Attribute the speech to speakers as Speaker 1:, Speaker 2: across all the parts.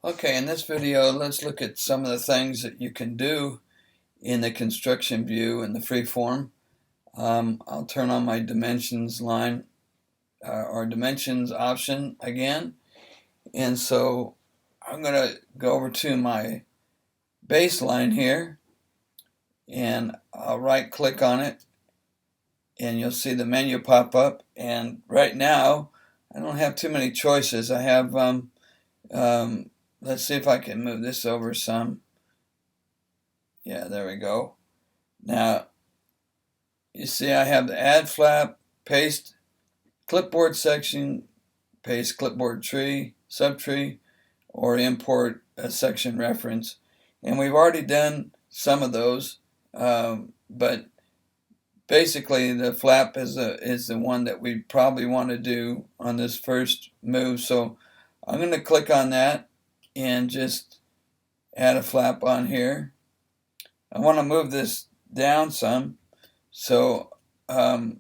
Speaker 1: Okay, in this video, let's look at some of the things that you can do in the construction view in the FreeForm. I'll turn on my dimensions line or dimensions option again. And so I'm going to go over to my baseline here and I'll right click on it and you'll see the menu pop up. And right now, I don't have too many choices. I have let's see if I can move this over some. Yeah, there we go. Now, you see I have the add flap, paste clipboard section, paste clipboard tree, subtree, or import a section reference. And we've already done some of those, but basically the flap is the one that we probably want to do on this first move. So I'm going to click on that and just add a flap on here. I want to move this down some, so the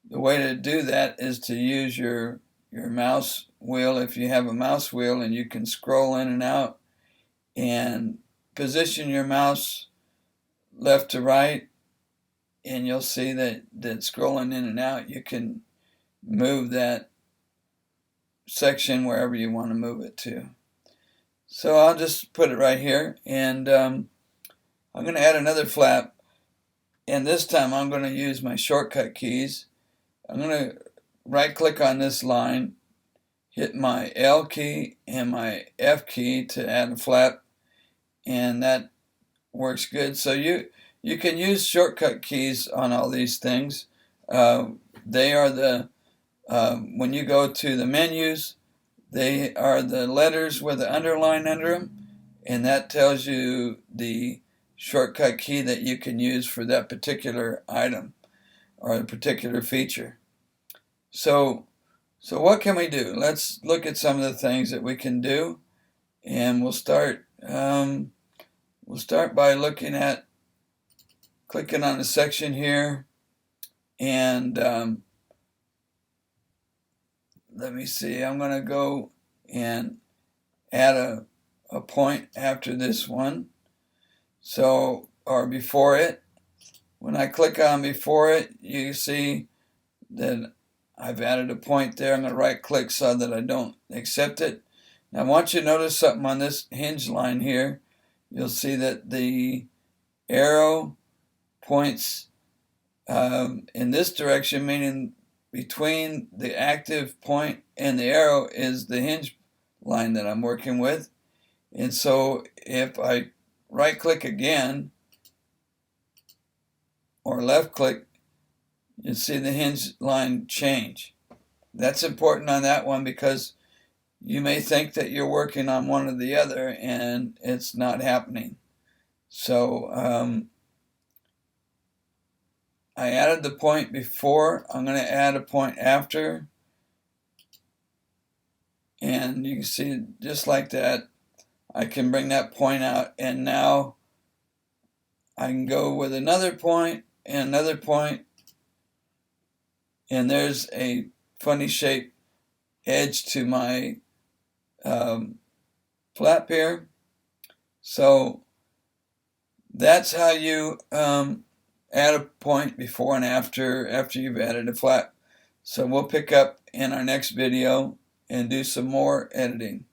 Speaker 1: way to do that is to use your mouse wheel. If you have a mouse wheel, and you can scroll in and out and position your mouse left to right, and you'll see that scrolling in and out, you can move that section wherever you want to move it to. So I'll just put it right here, and I'm going to add another flap, and this time I'm going to use my shortcut keys. I'm going to right click on this line, hit my L key and my F key to add a flap, and that works good. So you can use shortcut keys on all these things. They are the when you go to the menus, they are the letters with the underline under them, and that tells you the shortcut key that you can use for that particular item or a particular feature. So what can we do? Let's look at some of the things that we can do, and we'll start by looking at clicking on a section here, and let me see, I'm going to go and add a point after this one. So, or before it. When I click on before it, you see that I've added a point there. I'm going to right click so that I don't accept it. Now I want you to notice something on this hinge line here. You'll see that the arrow points in this direction, meaning between the active point and the arrow is the hinge line that I'm working with. And so if I right click again or left click, you see the hinge line change. That's important on that one because you may think that you're working on one or the other and it's not happening. So I added the point before. I'm going to add a point after, and you can see just like that I can bring that point out, and now I can go with another point and another point, and there's a funny shaped edge to my flap here. So that's how you add a point before and after you've added a flap. So we'll pick up in our next video and do some more editing.